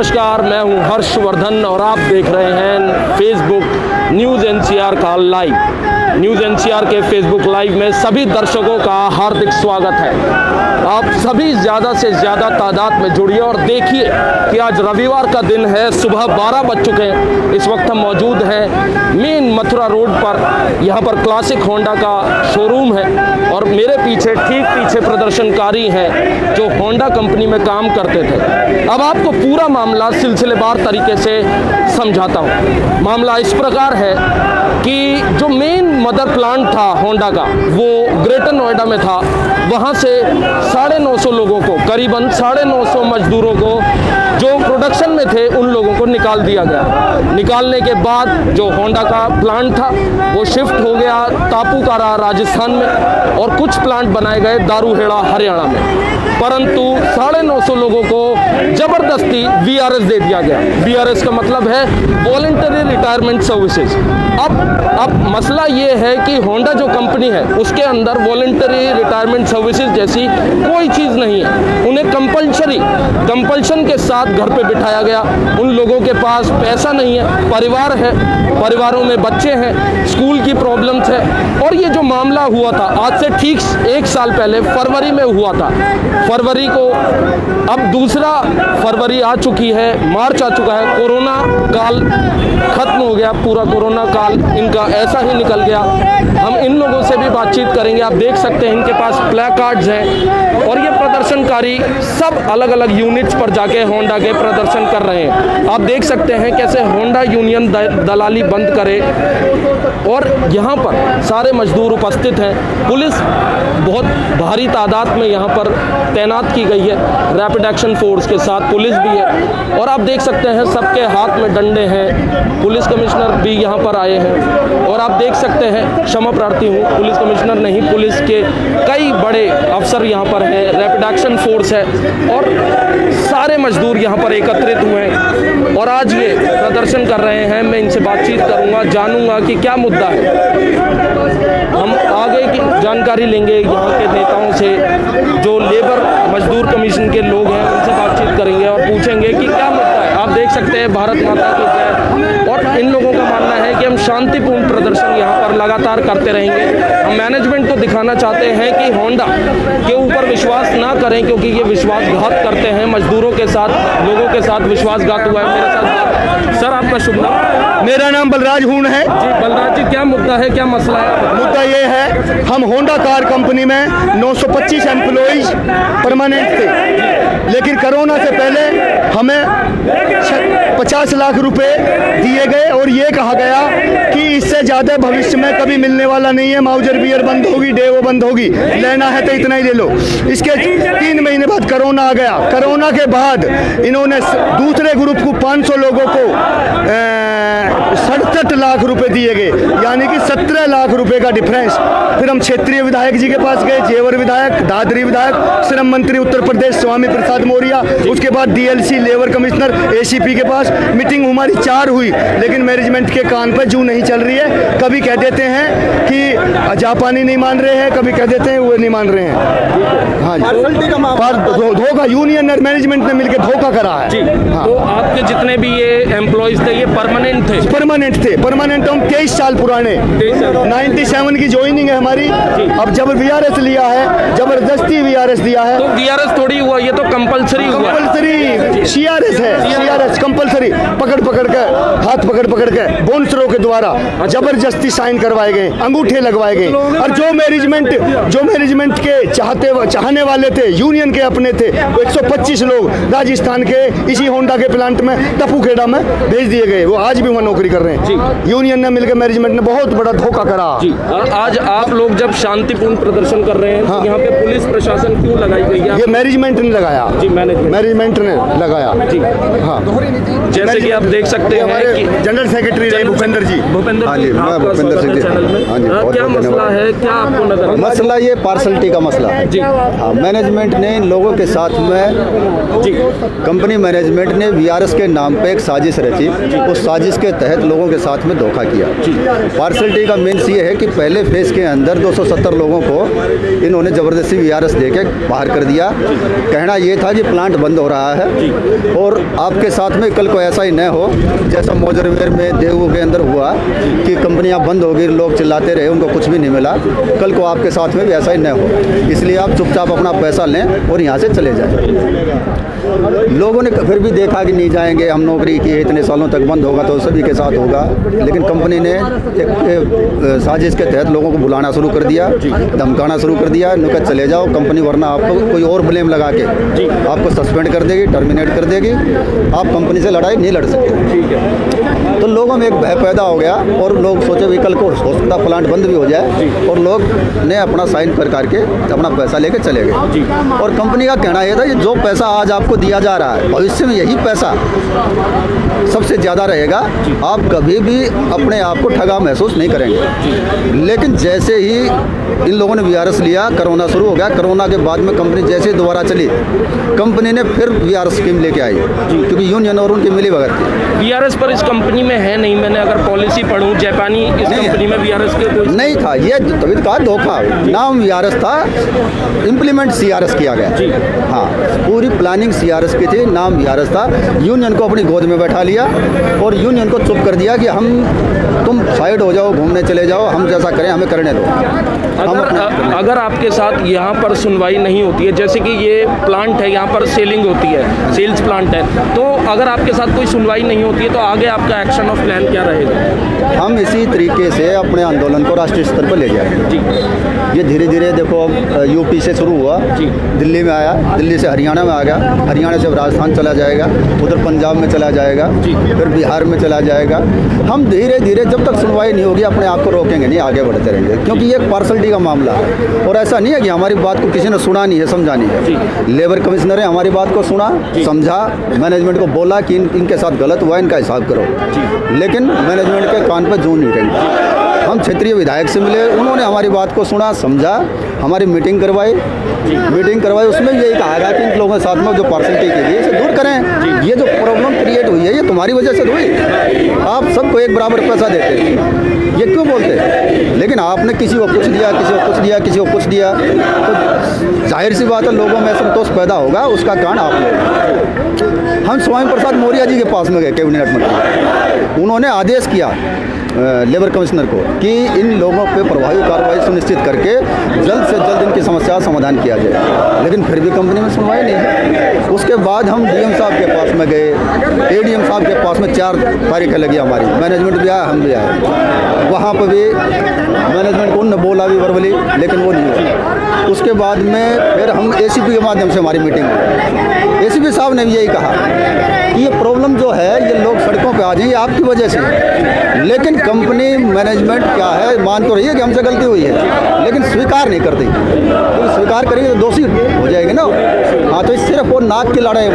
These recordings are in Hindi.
नमस्कार, मैं हूं हर्षवर्धन और आप देख रहे हैं फेसबुक न्यूज़ एनसीआर का लाइव। न्यूज़ एनसीआर के फेसबुक लाइव में सभी दर्शकों का हार्दिक स्वागत है। आप सभी ज़्यादा से ज़्यादा तादाद में जुड़िए और देखिए कि आज रविवार का दिन है, सुबह 12 बज चुके हैं। इस वक्त हम मौजूद हैं मेन मथुरा रोड पर। यहाँ पर क्लासिक होंडा का शोरूम है और मेरे पीछे ठीक पीछे प्रदर्शनकारी हैं जो होंडा कंपनी में काम करते थे। अब आपको पूरा मामला सिलसिलेवार तरीके से समझाता हूँ। मामला इस प्रकार है कि जो मेन मदर प्लांट था होंडा का, वो ग्रेटर नोएडा में था। वहाँ से 950 लोगों को, करीबन 950 मजदूरों को जो प्रोडक्शन में थे उन लोगों को निकाल दिया गया। निकालने के बाद जो होंडा का प्लांट था वो शिफ्ट हो गया तापूकारा राजस्थान में और कुछ प्लांट बनाए गए दारूहेड़ा हरियाणा में। परंतु 950 लोगों को जबरदस्ती वीआरएस दे दिया गया। वीआरएस का मतलब है वॉलंटरी रिटायरमेंट सर्विसेज। अब मसला ये है कि होंडा जो कंपनी है उसके अंदर वॉलंटरी रिटायरमेंट सर्विसेज जैसी कोई चीज़ नहीं है। उन्हें कंपल्शन के साथ घर पे बिठाया गया। उन लोगों के पास पैसा नहीं है, परिवार है, परिवारों में बच्चे हैं, स्कूल की प्रॉब्लम्स है। और ये जो मामला हुआ था आज से ठीक 1 साल पहले फरवरी में हुआ था। फरवरी को अब दूसरा फरवरी आ चुकी है, मार्च आ चुका है, कोरोना काल खत्म हो गया। पूरा कोरोना काल इनका ऐसा ही निकल गया। हम इन लोगों से भी बातचीत करेंगे। आप देख सकते हैं इनके पास प्ले कार्ड्स हैं और ये प्रदर्शनकारी सब अलग अलग यूनिट्स पर जाके होंडा के प्रदर्शन कर रहे हैं। आप देख सकते हैं कैसे होंडा यूनियन दलाली बंद करे और यहाँ पर सारे मजदूर उपस्थित हैं। पुलिस बहुत भारी तादाद में यहाँ पर तैनात की गई है, रैपिड एक्शन फोर्स के साथ पुलिस भी है। और आप देख सकते हैं सबके हाथ में डंडे हैं। पुलिस कमिश्नर भी यहाँ पर आए हैं और आप देख सकते हैं, क्षमा प्रार्थी हूँ, पुलिस कमिश्नर नहीं, पुलिस के कई बड़े अफसर यहाँ पर हैं, रैपिड एक्शन फोर्स है और सारे मजदूर यहाँ पर एकत्रित हुए हैं और आज ये प्रदर्शन कर रहे हैं। मैं इनसे बातचीत करूँगा, जानूँगा कि क्या मुद्दा है। हम आगे की जानकारी लेंगे यहाँ के नेताओं से, जो लेबर मजदूर कमीशन के लोग हैं उनसे बातचीत करेंगे और पूछेंगे कि क्या मुद्दा है। आप देख सकते हैं भारत माता की जय। और इन लोगों का मानना है कि हम शांतिपूर्ण प्रदर्शन यहाँ पर लगातार करते रहेंगे। हम मैनेजमेंट को दिखाना चाहते हैं कि होंडा के ऊपर विश्वास ना करें, क्योंकि ये विश्वासघात करते हैं मजदूरों के साथ, लोगों के साथ विश्वासघात हुआ है। मेरे साथ सर, आपका शुभ नाम? मेरा नाम बलराज हूण है जी। बलराज जी, क्या मुद्दा है, क्या मसला है? मुद्दा ये है, हम होंडा कार कंपनी में 925 एम्प्लॉइज परमानेंट थे, लेकिन कोरोना से पहले हमें 50 लाख रुपए दिए गए और ये कहा गया कि इससे ज़्यादा भविष्य में कभी मिलने वाला नहीं है। माउजर बियर बंद होगी, डेवो बंद होगी, लेना है तो इतना ही ले लो। इसके 3 महीने बाद कोरोना आ गया। कोरोना के बाद इन्होंने दूसरे ग्रुप को 500 लोगों को 67 लाख रुपए दिए गए, यानी कि 17 लाख रुपए का डिफरेंस। फिर हम क्षेत्रीय विधायक जी के पास गए, जेवर विधायक, दादरी विधायक, श्रम मंत्री उत्तर प्रदेश स्वामी प्रसाद मौर्य, उसके बाद डीएलसी लेबर कमिश्नर, एसीपी के पास मीटिंग हमारी 4 हुई, लेकिन मैनेजमेंट के कान पर जू नहीं चल रही है। कभी कह देते हैं कि जापानी नहीं मान रहे हैं, कभी कह देते हैं वो नहीं मान रहे हैं। हाँ जी, पर धोखा यूनियन और मैनेजमेंट ने मिलकर धोखा करा है जी। हाँ। तो आपके जितने भी ये एम्प्लॉइज थे ये परमानेंट थे? परमानेंट हम 23 साल पुराने, 97 की ज्वाइनिंग है हमारी। अब जब वीआरएस लिया है, जबरदस्ती वीआरएस दिया है। तो वीआरएस थोड़ी हुआ, ये तो कंपलसरी हुआ। कंपलसरी सीआरएस है, सीआरएस कंपलसरी, पकड़ के हाथ पकड़ के बोनसरों के द्वारा जबरदस्ती साइन करवाए गए, अंगूठे लगवाए गए। और जो मैनेजमेंट के चाहने वाले थे, यूनियन के अपने थे, वो 125 लोग राजस्थान के इसी होंडा के प्लांट में टपूखेड़ा में भेज दिए गए। वो आज भी वहाँ नौकरी कर रहे हैं। यूनियन ने मिलकर, मैनेजमेंट ने बहुत बड़ा धोखा करा जी। आज आप लोग जब शांतिपूर्ण प्रदर्शन कर रहे हैं, हाँ। तो यहाँ पे पुलिस प्रशासन क्यों लगाई गई है? ये मैनेजमेंट ने लगाया जी, मैनेजमेंट ने लगाया जी। हाँ, जैसे कि आप देख सकते हैं कि जनरल सेक्रेटरी रहे भूपेंद्र जी। भूपेंद्र हाँ जी, जी, मैं आपका भूपेंद्र स्वागत सिंह है जी। चैनल में। हाँ जी, बहुत क्या बहुत मसला धन्यवाद। है, क्या आपको नजर आता है? मसला ये पार्सलिटी का मसला है जी। हाँ, मैनेजमेंट ने इन लोगों के साथ में जी। कंपनी मैनेजमेंट ने वीआरएस के नाम पे एक साजिश रची। उस साजिश के तहत लोगों के साथ में धोखा किया। पार्सलिटी का मीन्स ये है कि पहले फेज के अंदर 270 लोगों को इन्होंने ज़बरदस्ती वीआरएस दे के बाहर कर दिया। कहना ये था कि प्लांट बंद हो रहा है और आपके साथ में कल को ऐसा ही न हो जैसा मोजरवेयर में देवू के अंदर हुआ कि कंपनियां बंद हो गई, लोग चिल्लाते रहे, उनको कुछ भी नहीं मिला। कल को आपके साथ में भी ऐसा ही न हो, इसलिए आप चुपचाप अपना पैसा लें और यहाँ से चले जाएं। लोगों ने फिर भी देखा कि नहीं जाएंगे, हम नौकरी की है, इतने सालों तक बंद होगा तो सभी के साथ होगा। लेकिन कंपनी ने एक साजिश के तहत लोगों को बुलाना शुरू कर दिया, धमकाना शुरू कर दिया, नुकत चले जाओ कंपनी, वरना आपको कोई और ब्लेम लगा के आपको सस्पेंड कर देगी, टर्मिनेट कर देगी, आप कंपनी से लड़ाई नहीं लड़ सकते। ठीक है। तो लोगों में एक भय पैदा हो गया और लोग सोचे भी कल को हो सकता प्लांट बंद भी हो जाए, और लोग ने अपना साइन कर करके अपना पैसा लेके चले गए। और कंपनी का कहना यह था कि जो पैसा आज आपको दिया जा रहा है भविष्य में यही पैसा सबसे ज़्यादा रहेगा, आप कभी भी अपने आप को ठगा महसूस नहीं करेंगे। लेकिन जैसे ही इन लोगों ने वीआरएस लिया, कोरोना शुरू हो गया। कोरोना के बाद में कंपनी जैसे ही दोबारा चली, कंपनी ने फिर वीआरएस स्कीम लेके आई, क्योंकि यूनियन और उनकी मिली भगत थी। वीआरएस पर इस कंपनी में है नहीं, मैंने अगर पॉलिसी पढ़ूँ जापानी, इस नहीं है। कंपनी में वीआरएस के कोई नहीं था, ये तभी तो कहा धोखा। नाम वीआरएस था, इम्प्लीमेंट सीआरएस किया गया। जी। हाँ, पूरी प्लानिंग सीआरएस की थी, नाम वीआरएस था। यूनियन को अपनी गोद में बैठा लिया और यूनियन को चुप कर दिया कि तुम साइड हो जाओ, घूमने चले जाओ, हम जैसा करें हमें करने दो। अगर आपके साथ यहाँ पर सुनवाई नहीं होती है, जैसे कि ये प्लांट है, यहाँ पर सेलिंग होती है, सेल्स प्लांट है, तो अगर आपके साथ कोई सुनवाई नहीं होती है तो आगे आपका एक्शन ऑफ प्लान क्या रहेगा? हम इसी तरीके से अपने आंदोलन को राष्ट्रीय स्तर पर ले जाएंगे। जी। ये धीरे धीरे देखो, अब यूपी से शुरू हुआ, जी। दिल्ली में आया, दिल्ली से हरियाणा में आ गया, हरियाणा से राजस्थान चला जाएगा, उधर पंजाब में चला जाएगा, जी। फिर बिहार में चला जाएगा। हम धीरे धीरे जब तक सुनवाई नहीं होगी अपने आप को रोकेंगे नहीं, आगे बढ़ते रहेंगे, क्योंकि ये एक पार्सलिटी का मामला है। और ऐसा नहीं है कि हमारी बात को किसी ने सुना नहीं है, समझा नहीं है। लेबर कमिश्नर ने हमारी बात को सुना, समझा, मैनेजमेंट को बोला कि इनके साथ गलत हुआ, इनका हिसाब करो, लेकिन मैनेजमेंट के कान पर जूं नहीं रहेंगे। हम क्षेत्रीय विधायक से मिले, उन्होंने हमारी बात को सुना, समझा, हमारी मीटिंग करवाई, उसमें यही कहा गया कि इन लोगों के साथ में जो पार्सलिटी की गई इसे दूर करें। ये जो प्रॉब्लम क्रिएट हुई है ये तुम्हारी वजह से हुई। आप सबको एक बराबर पैसा देते हैं, ये क्यों बोलते हैं? लेकिन आपने किसी को कुछ दिया, किसी को कुछ दिया, किसी को कुछ दिया, तो जाहिर सी बात है लोगों में असंतोष पैदा होगा, उसका कारण आप लोग। हम स्वामी प्रसाद मौर्य जी के पास में गए, कैबिनेट मंत्री, उन्होंने आदेश किया लेबर कमिश्नर को कि इन लोगों पे प्रभावी कार्रवाई सुनिश्चित करके जल्द से जल्द इनकी समस्या का समाधान किया जाए, लेकिन फिर भी कंपनी में सुनवाई नहीं है। उसके बाद हम डीएम साहब के पास में गए, एडीएम साहब के पास में 4 तारीखें लगी हमारी, मैनेजमेंट भी आया, हम भी आए, वहाँ पर भी मैनेजमेंट को उन्होंने बोला भी वर्बली, लेकिन वो नहीं हुआ। उसके बाद में फिर हम एसीपी के माध्यम से हमारी मीटिंग हुई, एसीपी साहब ने भी यही कहा कि ये प्रॉब्लम जो है ये लोग सड़कों पे आ जाएंगे आपकी वजह से, लेकिन कंपनी मैनेजमेंट क्या है, मान तो रही है कि हमसे गलती हुई है, लेकिन स्वीकार नहीं करती। तो स्वीकार करेंगे तो दोषी हो जाएंगे ना। हाँ, तो सिर्फ वो नाक की लड़ाई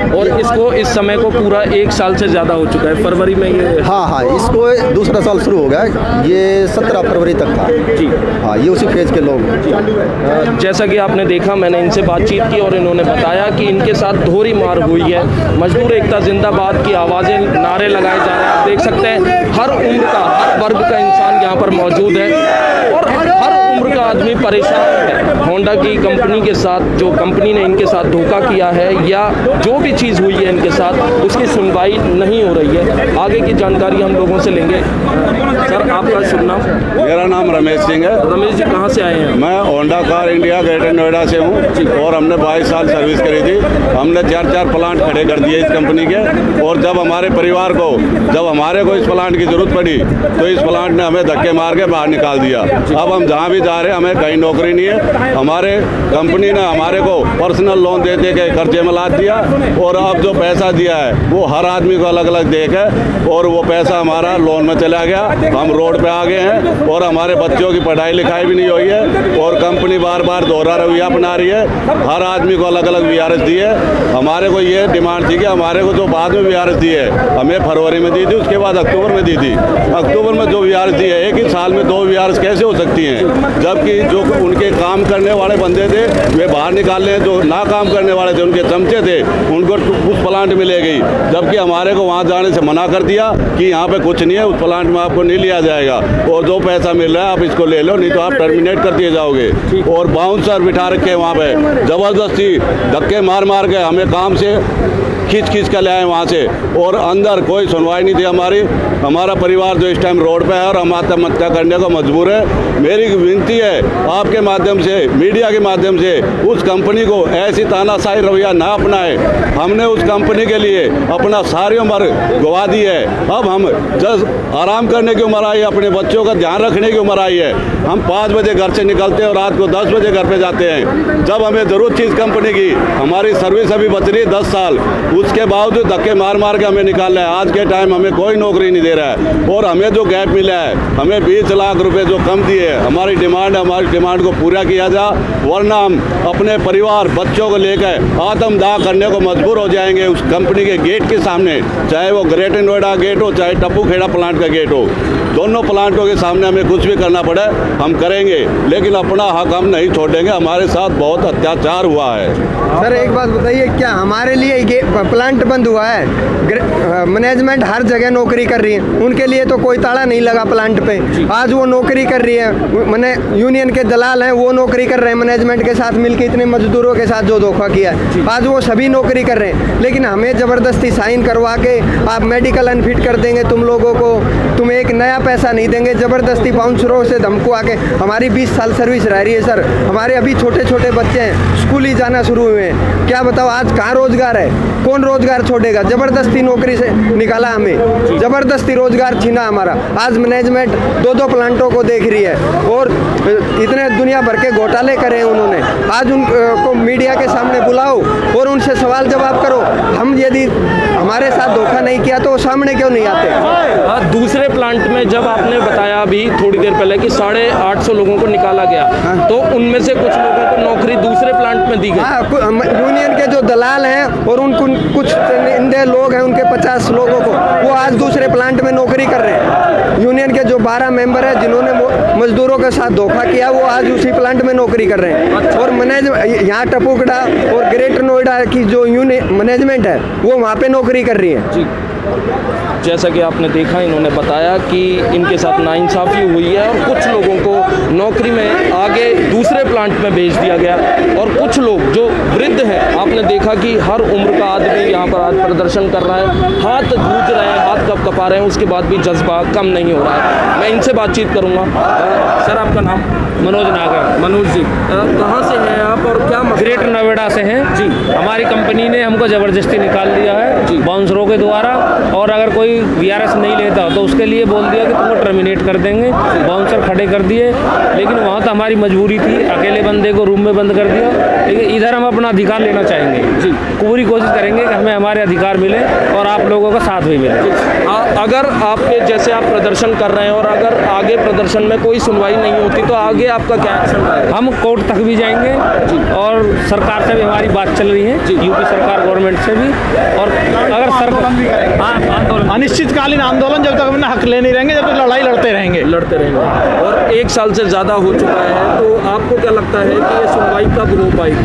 और इसको इस समय को पूरा 1 साल से ज़्यादा हो चुका है, फरवरी में ये। हाँ, इसको दूसरा साल शुरू हो गया, ये 17 फरवरी तक था। जी। हाँ, ये उसी फेज के लोग हैं। जैसा कि आपने देखा, मैंने इनसे बातचीत की और इन्होंने बताया कि इनके साथ धोरी मार हुई है। मजदूर एकता जिंदाबाद की आवाज़ें, नारे लगाए जा रहे हैं। आप देख सकते हैं हर उम्र का, हर वर्ग का इंसान यहाँ पर मौजूद है और हर उम्र का आदमी परेशान है होंडा की कंपनी के साथ। जो कंपनी ने इनके साथ धोखा किया है या जो भी चीज़ हुई है इनके साथ, उसकी सुनवाई नहीं हो रही है। आगे की जानकारी हम लोगों से लेंगे। सर, आपका शुभ नाम? मेरा नाम रमेश सिंह है। रमेश जी, कहाँ से आए हैं? मैं Honda car India greater Noida से हूँ और हमने 22 साल सर्विस करी थी। हमने 4 प्लांट खड़े कर दिए इस कंपनी के, और जब हमारे परिवार को, जब हमारे को इस प्लांट की ज़रूरत पड़ी तो इस प्लांट ने हमें धक्के मार के बाहर निकाल दिया। अब हम जहाँ भी जा रहे रहे, हमें कहीं नौकरी नहीं है। हमारे कंपनी ने हमारे को पर्सनल लोन दे दे के कर्जे में लाद दिया, और अब जो पैसा दिया है वो हर आदमी को अलग अलग दे के, और वो पैसा हमारा लोन में चला गया। हम रोड पे आ गए हैं, और हमारे बच्चों की पढ़ाई लिखाई भी नहीं हुई है, और कंपनी बार बार दोहरा रवैया अपना रही है। हर आदमी को अलग अलग VRS दी है। हमारे को ये डिमांड थी कि हमारे को जो बाद में VRS दी है, हमें फरवरी में दी थी, उसके बाद अक्टूबर में दी थी। अक्टूबर में जो VRS दी है, एक ही साल में 2 VRS कैसे हो सकती हैं? जबकि जो उनके काम करने वाले बंदे थे वे बाहर निकालने, जो ना काम करने वाले थे उनके चमचे थे, उनको उस प्लांट में ले गई, जबकि हमारे को वहाँ जाने से मना कर दिया कि यहाँ पे कुछ नहीं है, उस प्लांट में आपको नहीं लिया जाएगा, और जो पैसा मिल रहा है आप इसको ले लो, नहीं तो आप टर्मिनेट कर दिए जाओगे। और बाउंसर बिठा रखे वहाँ पे, ज़बरदस्ती धक्के मार मार के हमें काम से खींच खींच कर ले आए वहाँ से, और अंदर कोई सुनवाई नहीं थी हमारी। हमारा परिवार जो इस टाइम रोड पे है और हम आत्महत्या करने को मजबूर है। मेरी विनती है आपके माध्यम से, मीडिया के माध्यम से, उस कंपनी को ऐसी तानाशाही रवैया ना अपनाए। हमने उस कंपनी के लिए अपना सारी उम्र गवा दी है। अब हम जस्ट आराम करने की उम्र आई है, अपने बच्चों का ध्यान रखने की उम्र आई है। हम 5 बजे घर से निकलते हैं और रात को 10 बजे घर पे जाते हैं। जब हमें ज़रूरत थी इस कंपनी की, हमारी सर्विस अभी बच रही है 10 साल, उसके बावजूद धक्के मार मार के हमें निकाला है। आज के टाइम हमें कोई नौकरी नहीं दे रहा है, और हमें जो गैप मिला है, हमें 20 लाख रुपए जो कम दिए, हमारी डिमांड को पूरा किया जा, वरना हम अपने परिवार बच्चों को लेकर आत्मदाह करने को मजबूर हो जाएंगे उस कंपनी के गेट के सामने, चाहे वो ग्रेटर नोएडा गेट हो, चाहे टप्पू खेड़ा प्लांट का गेट हो। दोनों प्लांटों के सामने हमें कुछ भी करना पड़े हम करेंगे, लेकिन अपना हक हम नहीं छोड़ेंगे। हमारे साथ बहुत अत्याचार हुआ है। सर एक बात बताइए, क्या हमारे लिए प्लांट बंद हुआ है? मैनेजमेंट हर जगह नौकरी कर रही है, उनके लिए तो कोई ताला नहीं लगा प्लांट पे। आज वो नौकरी कर रही है, मैंने यूनियन के दलाल हैं, वो नौकरी कर रहे हैं मैनेजमेंट के साथ मिलकर, इतने मजदूरों के साथ जो धोखा किया है, आज वो सभी नौकरी कर रहे हैं। लेकिन हमें ज़बरदस्ती साइन करवा के आप मेडिकल अनफिट कर देंगे तुम लोगों को, तुम्हें एक नया पैसा नहीं देंगे, ज़बरदस्ती बाउंसरों से धमकुआ के। हमारी 20 साल सर्विस रह रही है सर, हमारे अभी छोटे छोटे बच्चे हैं, स्कूल ही जाना शुरू हुए हैं। क्या बताओ आज कहाँ रोजगार है? कौन रोजगार छोड़ेगा? ज़बरदस्ती नौकरी से निकाला हमें, ज़बरदस्ती रोजगार छीना हमारा। आज मैनेजमेंट 2-2 प्लांटों को देख रही है, और इतने दुनिया भर के घोटाले करे उन्होंने। आज उनको मीडिया के सामने बुलाओ और उनसे सवाल जवाब करो। हम यदि हमारे साथ धोखा नहीं किया तो वो सामने क्यों नहीं आते? दूसरे प्लांट में जब आपने बताया अभी थोड़ी देर पहले कि 850 लोगों को निकाला गया, तो उनमें से कुछ लोगों को नौकरी दूसरे प्लांट में दी गई। हाँ, यूनियन के जो दलाल हैं और उनको कुछ इंदे लोग हैं, उनके 50 लोगों को वो आज दूसरे प्लांट में नौकरी कर रहे हैं। यूनियन के जो 12 मेंबर हैं जिन्होंने मजदूरों के साथ धोखा किया, वो आज उसी प्लांट में नौकरी कर रहे हैं। और यहाँ टपुकड़ा और ग्रेटर नोएडा की जो यूनियन मैनेजमेंट है वो वहाँ पे नौकरी कर रही है। जी, जैसा कि आपने देखा, इन्होंने बताया कि इनके साथ नाइंसाफ़ी हुई है और कुछ लोगों को नौकरी में आगे दूसरे प्लांट में भेज दिया गया, और कुछ लोग जो वृद्ध हैं, आपने देखा कि हर उम्र का आदमी यहाँ पर आज प्रदर्शन कर रहा है, हाथ गूंज रहे हैं, हाथ कपा रहे हैं, उसके बाद भी जज्बा कम नहीं हो रहा है। मैं इनसे बातचीत करूँगा। सर आपका नाम? मनोज नागर। मनोज जी, कहाँ से हैं आप और क्या ग्रेटर नोएडा से हैं जी। हमारी कंपनी ने हमको ज़बरदस्ती निकाल दिया है जी। बाउंसरों के द्वारा, और अगर कोई VRS नहीं लेता तो उसके लिए बोल दिया कि तुमको टर्मिनेट कर देंगे। बाउंसर खड़े कर दिए, लेकिन वहाँ तो हमारी मजबूरी थी, अकेले बंदे को रूम में बंद कर दिया। लेकिन इधर हम अपना अधिकार लेना चाहेंगे जी, पूरी कोशिश करेंगे कि हमें हमारे अधिकार मिले और आप लोगों का साथ भी मिले। अगर आपके जैसे आप प्रदर्शन कर रहे हैं और अगर आगे प्रदर्शन में कोई सुनवाई नहीं होती तो आगे आपका क्या एक्शन रहेगा? हम कोर्ट तक भी जाएंगे और सरकार से भी हमारी बात चल रही है, यूपी सरकार गवर्नमेंट से भी। और अगर सरकार आंदोलन, अनिश्चितकालीन आंदोलन, जब तक अपना हक ले नहीं रहेंगे, जब तक लड़ाई लड़ते रहेंगे। और 1 साल से ज़्यादा हो चुका है, तो आपको क्या लगता है कि ये सुनवाई कब हो पाएगी?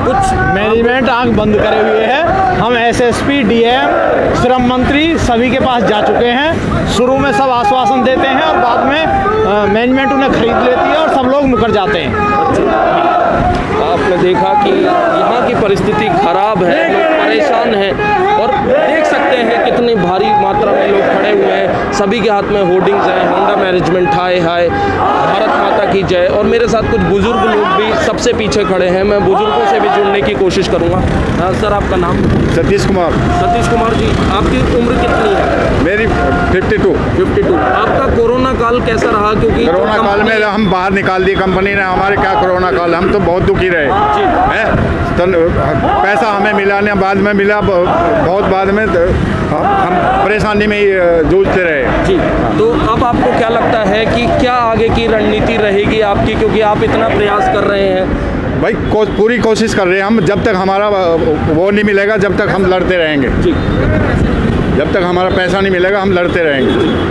कुछ मैनेजमेंट आंख बंद करे हुए है। हम SSP, DM, श्रम मंत्री सभी के पास जा चुके हैं। शुरू में सब आश्वासन देते हैं और बाद में मैनेजमेंट उन्हें खरीद लेती है और सब लोग मुकर जाते हैं। आपने देखा कि यहाँ की परिस्थिति खराब है, लोग परेशान हैं, और देख सकते हैं कि इतनी भारी मात्रा में लोग खड़े हुए हैं, सभी के हाथ में होर्डिंग्स हैं, होंडा मैनेजमेंट हाय हाय, भारत माता की जय। और मेरे साथ कुछ बुजुर्ग लोग भी सबसे पीछे खड़े हैं, मैं बुजुर्गों से भी जुड़ने की कोशिश करूँगा। सर आपका नाम? सतीश कुमार। सतीश कुमार जी, आपकी उम्र कितनी है? मेरी 52। आपका कोरोना काल कैसा रहा? क्योंकि कोरोना काल में हम बाहर निकाल दी कंपनी ने हमारे, क्या कोरोना काल, हम तो बहुत दुखी रहे हैं। तो पैसा हमें मिला नहीं, बाद में मिला बहुत बाद में, तो हम परेशानी में ही जूझते रहे जी। तो अब आपको क्या लगता है कि क्या आगे की रणनीति रहेगी आपकी, क्योंकि आप इतना प्रयास कर रहे हैं? भाई पूरी कोशिश कर रहे हैं हम, जब तक हमारा वो नहीं मिलेगा जब तक हम लड़ते रहेंगे जी। जब तक हमारा पैसा नहीं मिलेगा हम लड़ते रहेंगे।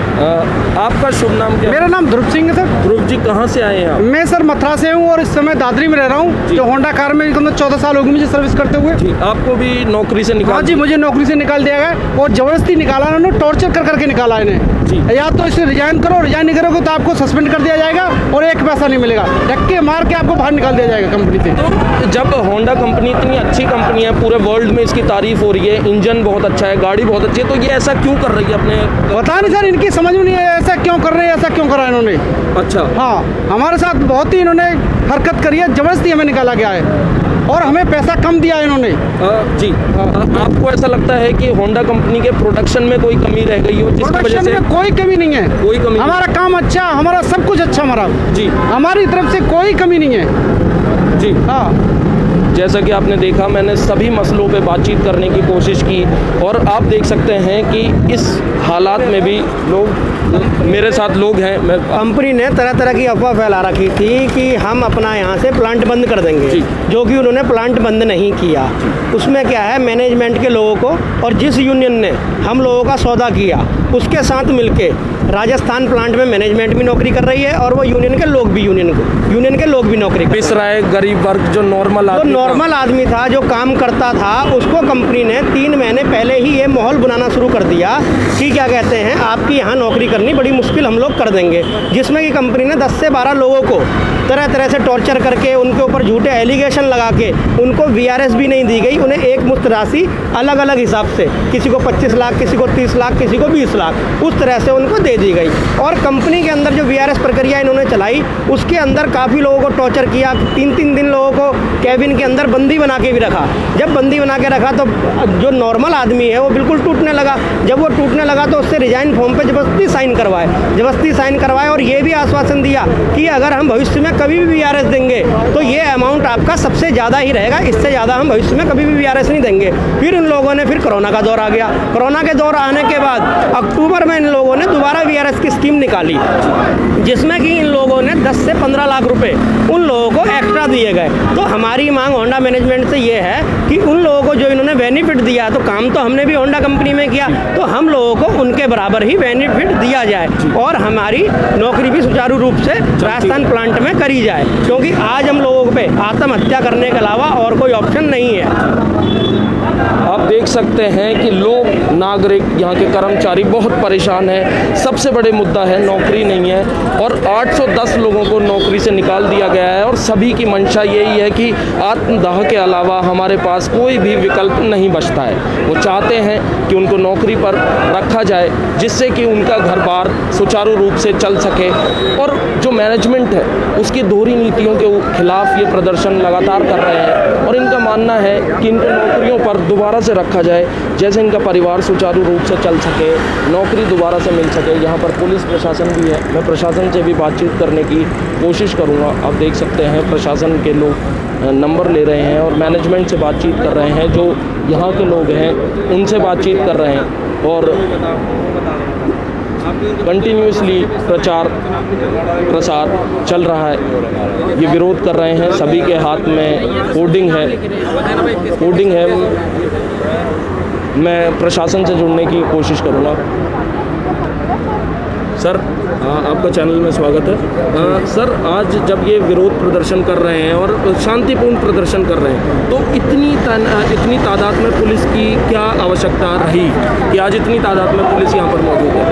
आपका शुभ नाम क्या है? मेरा नाम ध्रुव सिंह है सर। ध्रुव जी, कहाँ से आए हैं आप? मैं सर मथुरा से हूँ और इस समय दादरी में रह रहा हूँ। जो होंडा कार में 14 साल हो गए मुझे सर्विस करते हुए। जी, आपको भी नौकरी से निकाल? हाँ जी, मुझे नौकरी से निकाल दिया गया और जबरदस्ती निकाला इन्होंने, टॉर्चर कर करके निकाला इन्हें जी। या तो इसे रिजाइन करो, रिजाइन नहीं करोगे तो आपको सस्पेंड कर दिया जाएगा और एक पैसा नहीं मिलेगा, धक्के मार के आपको बाहर निकाल दिया जाएगा कंपनी से। तो जब होंडा कंपनी इतनी अच्छी कंपनी है, पूरे वर्ल्ड में इसकी तारीफ हो रही है, इंजन बहुत अच्छा है, गाड़ी बहुत अच्छी है, तो ये ऐसा क्यों कर रही है अपने? पता नहीं सर, इनकी समझ में नहीं है ऐसा क्यों कर रहे हैं, ऐसा क्यों करा इन्होंने। अच्छा। हाँ, हमारे साथ बहुत ही इन्होंने हरकत करी है, जबरदस्ती हमें निकाला गया है और हमें पैसा कम दिया इन्होंने। जी। आपको ऐसा लगता है कि होंडा कंपनी के प्रोडक्शन में कोई कमी रह गई हो जिसकी वजह से? कोई कमी नहीं है, कोई कमी? हमारा काम अच्छा, हमारा सब कुछ अच्छा, हमारा जी, हमारी तरफ से कोई कमी नहीं है जी। हाँ, जैसा कि आपने देखा, मैंने सभी मसलों पे बातचीत करने की कोशिश की और आप देख सकते हैं कि इस हालात में भी लोग, मेरे साथ लोग हैं। मैं कंपनी ने तरह तरह की अफवाह फैला रखी थी कि हम अपना यहाँ से प्लांट बंद कर देंगे, जो कि उन्होंने प्लांट बंद नहीं किया। उसमें क्या है, मैनेजमेंट के लोगों को और जिस यूनियन ने हम लोगों का सौदा किया उसके साथ मिलके राजस्थान प्लांट में मैनेजमेंट भी नौकरी कर रही है और वो यूनियन के लोग भी नौकरी कर पिस रहा है। गरीब वर्ग जो नॉर्मल आदमी था, जो काम करता था, उसको कंपनी ने 3 महीने पहले ही ये माहौल बनाना शुरू कर दिया कि क्या कहते हैं, आपकी यहाँ नौकरी करनी बड़ी मुश्किल हम लोग कर देंगे, जिसमें कि कंपनी ने 10 से 12 लोगों को तरह तरह से टॉर्चर करके, उनके ऊपर झूठे एलिगेशन लगा के, उनको VRS भी नहीं दी गई, उन्हें एक मुश्त राशि अलग अलग हिसाब से, किसी को 25 लाख, किसी को 30 लाख, किसी को 20 लाख, उस तरह से उनको दे दी गई। और कंपनी के अंदर जो VRS प्रक्रिया इन्होंने चलाई, उसके अंदर काफ़ी लोगों को टॉर्चर किया। 3-3 दिन लोगों को कैबिन के अंदर बंदी बना के भी रखा। जब बंदी बना के रखा तो जो नॉर्मल आदमी है वो बिल्कुल टूटने लगा। जब वो टूटने लगा तो उससे रिजाइन फॉर्म पे जबरदस्ती साइन करवाए और ये भी आश्वासन दिया कि अगर हम भविष्य में कभी भी VRS देंगे तो ये अमाउंट आपका सबसे ज़्यादा ही रहेगा, इससे ज़्यादा हम भविष्य में कभी भी VRS नहीं देंगे। फिर इन लोगों ने कोरोना का दौर आ गया। कोरोना के दौर आने के बाद अक्टूबर में इन लोगों ने दोबारा VRS की स्कीम निकाली, जिसमें कि इन लोगों ने 10 से 15 लाख रुपए उन लोगों को एक्स्ट्रा दिए गए। तो हमारी मांग होंडा मैनेजमेंट से ये है कि उन लोगों को जो इन्होंने बेनिफिट दिया, तो काम तो हमने भी होंडा कंपनी में किया, तो हम लोगों को उनके बराबर ही बेनिफिट दिया जाए और हमारी नौकरी भी सुचारू रूप से राजस्थान प्लांट में करी जाए, क्योंकि आज हम लोगों पे आत्महत्या करने के अलावा और कोई ऑप्शन नहीं है। आप देख सकते हैं कि लोग, नागरिक, यहाँ के कर्मचारी बहुत परेशान हैं। सबसे बड़े मुद्दा है नौकरी नहीं है और 810 लोगों को नौकरी से निकाल दिया गया है और सभी की मंशा यही है कि आत्मदाह के अलावा हमारे पास कोई भी विकल्प नहीं बचता है। वो चाहते हैं कि उनको नौकरी पर रखा जाए जिससे कि उनका घर बार सुचारू रूप से चल सके। और जो मैनेजमेंट है उसकी दोहरी नीतियों के खिलाफ ये प्रदर्शन लगातार कर रहे हैं और इनका मानना है कि इनको नौकरियों पर दोबारा से रखा जाए, जैसे इनका परिवार सुचारू रूप से चल सके, नौकरी दोबारा से मिल सके। यहाँ पर पुलिस प्रशासन भी है, मैं प्रशासन से भी बातचीत करने की कोशिश करूँगा। आप देख सकते हैं प्रशासन के लोग नंबर ले रहे हैं और मैनेजमेंट से बातचीत कर रहे हैं। जो यहाँ के लोग हैं उनसे बातचीत कर रहे हैं और कंटिन्यूसली प्रचार प्रसार चल रहा है। ये विरोध कर रहे हैं, सभी के हाथ में होर्डिंग है। मैं प्रशासन से जुड़ने की कोशिश करूँगा। सर, आपका चैनल में स्वागत है। सर, आज जब ये विरोध प्रदर्शन कर रहे हैं और शांतिपूर्ण प्रदर्शन कर रहे हैं, तो इतनी तादाद में पुलिस की क्या आवश्यकता रही कि आज इतनी तादाद में पुलिस यहाँ पर मौजूद है?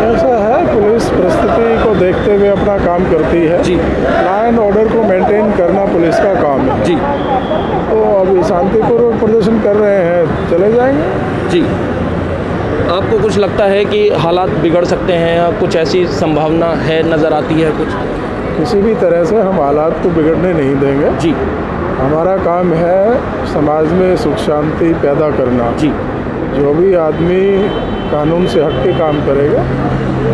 ऐसा है, पुलिस परिस्थिति को देखते हुए अपना काम करती है जी। लॉ एंड ऑर्डर को मेंटेन करना पुलिस का काम है जी। तो अभी शांतिपूर्वक प्रदर्शन कर रहे हैं, चले जाएंगे जी। आपको कुछ लगता है कि हालात बिगड़ सकते हैं या कुछ ऐसी संभावना है, नज़र आती है कुछ? किसी भी तरह से हम हालात को बिगड़ने नहीं देंगे जी। हमारा काम है समाज में सुख शांति पैदा करना जी। जो भी आदमी कानून से हट के काम करेगा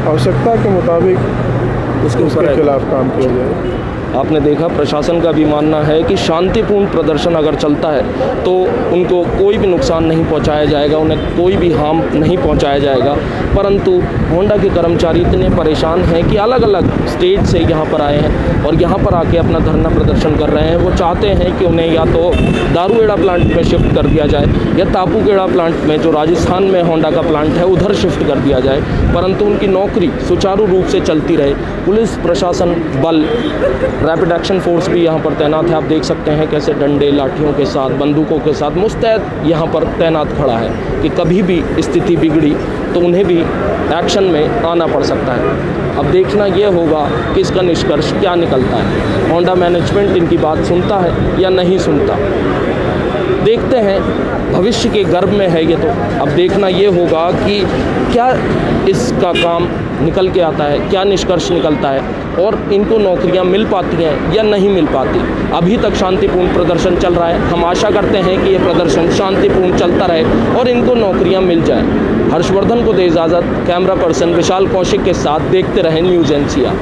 आवश्यकता के मुताबिक उसके खिलाफ काम किया जाएगा। आपने देखा प्रशासन का भी मानना है कि शांतिपूर्ण प्रदर्शन अगर चलता है तो उनको कोई भी नुकसान नहीं पहुंचाया जाएगा, उन्हें कोई भी हार्म नहीं पहुंचाया जाएगा। परंतु होंडा के कर्मचारी इतने परेशान हैं कि अलग अलग स्टेट से यहाँ पर आए हैं और यहाँ पर आके अपना धरना प्रदर्शन कर रहे हैं। वो चाहते हैं कि उन्हें या तो दारूहेड़ा प्लांट में शिफ्ट कर दिया जाए या तापूखेड़ा प्लांट में, जो राजस्थान में होंडा का प्लांट है, उधर शिफ्ट कर दिया जाए, परंतु उनकी नौकरी सुचारू रूप से चलती रहे। पुलिस प्रशासन बल, रैपिड एक्शन फोर्स भी यहाँ पर तैनात है। आप देख सकते हैं कैसे डंडे लाठियों के साथ, बंदूकों के साथ मुस्तैद यहाँ पर तैनात खड़ा है कि कभी भी स्थिति बिगड़ी तो उन्हें भी एक्शन में आना पड़ सकता है। अब देखना ये होगा कि इसका निष्कर्ष क्या निकलता है। होंडा मैनेजमेंट इनकी बात सुनता है या नहीं सुनता, देखते हैं। भविष्य के गर्भ में है ये, तो अब देखना ये होगा कि क्या इसका काम निकल के आता है, क्या निष्कर्ष निकलता है और इनको नौकरियां मिल पाती हैं या नहीं मिल पाती। अभी तक शांतिपूर्ण प्रदर्शन चल रहा है। हम आशा करते हैं कि ये प्रदर्शन शांतिपूर्ण चलता रहे और इनको नौकरियां मिल जाएं। हर्षवर्धन को दे इजाज़त। कैमरा पर्सन विशाल कौशिक के साथ देखते रहें न्यूज़ NCR।